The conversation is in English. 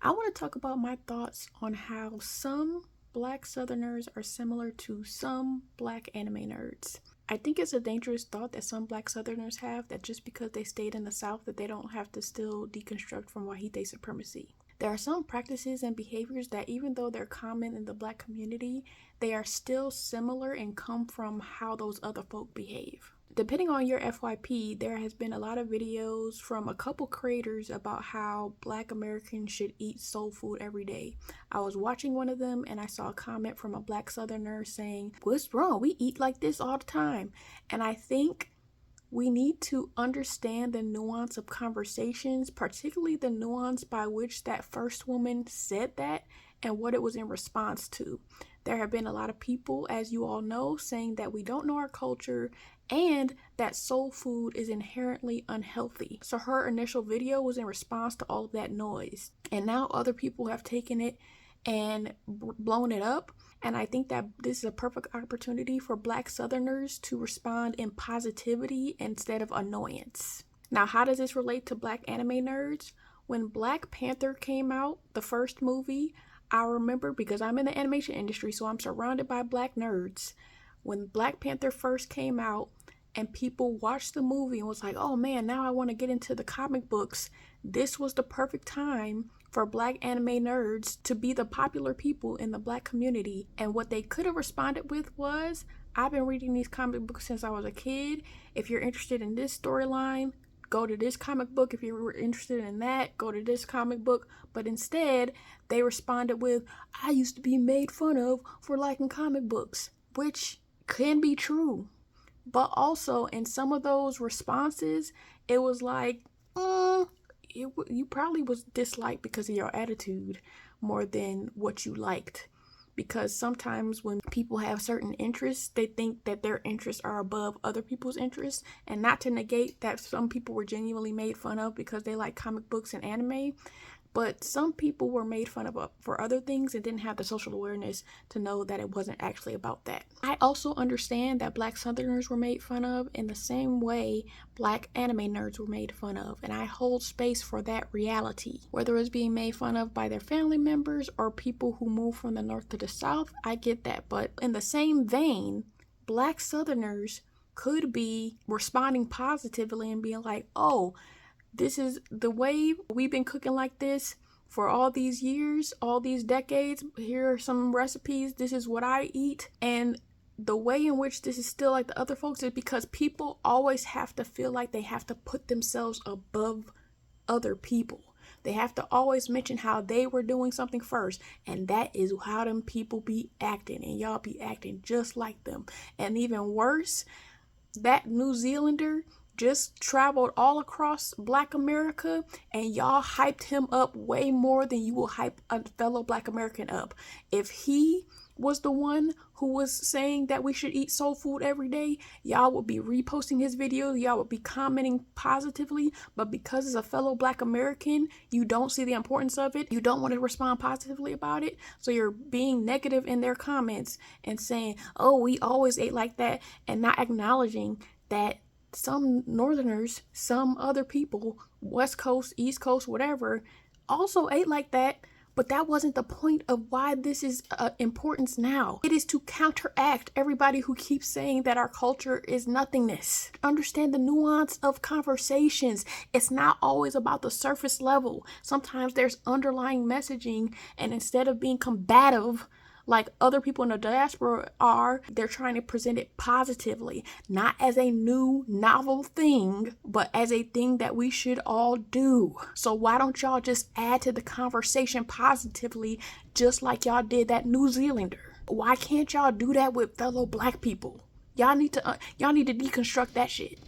I want to talk about my thoughts on how some Black Southerners are similar to some Black anime nerds. I think it's a dangerous thought that some Black Southerners have, that just because they stayed in the South that they don't have to still deconstruct from white supremacy. There are some practices and behaviors that, even though they're common in the Black community, they are still similar and come from how those other folk behave. Depending on your FYP, there has been a lot of videos from a couple creators about how Black Americans should eat soul food every day. I was watching one of them and I saw a comment from a Black Southerner saying, "What's wrong? We eat like this all the time." And I think we need to understand the nuance of conversations, particularly the nuance by which that first woman said that and what it was in response to. There have been a lot of people, as you all know, saying that we don't know our culture and that soul food is inherently unhealthy. So her initial video was in response to all of that noise. And now other people have taken it and blown it up. And I think that this is a perfect opportunity for Black Southerners to respond in positivity instead of annoyance. Now, how does this relate to Black anime nerds? When Black Panther came out, the first movie, I remember, because I'm in the animation industry, so I'm surrounded by Black nerds. When Black Panther first came out and people watched the movie and was like, "Oh man, now I want to get into the comic books," this was the perfect time for Black anime nerds to be the popular people in the Black community. And what they could have responded with was, "I've been reading these comic books since I was a kid. If you're interested in this storyline, go to this comic book. If you were interested in that, go to this comic book." But instead, they responded with, "I used to be made fun of for liking comic books," which can be true. But also, in some of those responses, it was like, you probably was disliked because of your attitude more than what you liked. Because sometimes when people have certain interests, they think that their interests are above other people's interests. And not to negate that some people were genuinely made fun of because they like comic books and anime, but some people were made fun of for other things and didn't have the social awareness to know that it wasn't actually about that. I also understand that Black Southerners were made fun of in the same way Black anime nerds were made fun of, and I hold space for that reality. Whether it's being made fun of by their family members or people who move from the North to the South, I get that. But in the same vein, Black Southerners could be responding positively and being like, "Oh, this is the way we've been cooking like this for all these years, all these decades. Here are some recipes. This is what I eat." And the way in which this is still like the other folks is because people always have to feel like they have to put themselves above other people. They have to always mention how they were doing something first. And that is how them people be acting. And y'all be acting just like them. And even worse, that New Zealander just traveled all across Black America and y'all hyped him up way more than you will hype a fellow Black American up. If he was the one who was saying that we should eat soul food every day, y'all would be reposting his videos, y'all would be commenting positively, but because it's a fellow Black American, you don't see the importance of it, you don't want to respond positively about it, so you're being negative in their comments and saying, "Oh, we always ate like that," and not acknowledging that some Northerners, some other people, West Coast, East Coast, whatever, also ate like that. But that wasn't the point of why this is importance now. It is to counteract everybody who keeps saying that our culture is nothingness. Understand the nuance of conversations. It's not always about the surface level. Sometimes there's underlying messaging, and instead of being combative like other people in the diaspora are, they're trying to present it positively, not as a new novel thing, but as a thing that we should all do. So why don't y'all just add to the conversation positively, just like y'all did that New Zealander? Why can't y'all do that with fellow Black people? Y'all need to deconstruct that shit.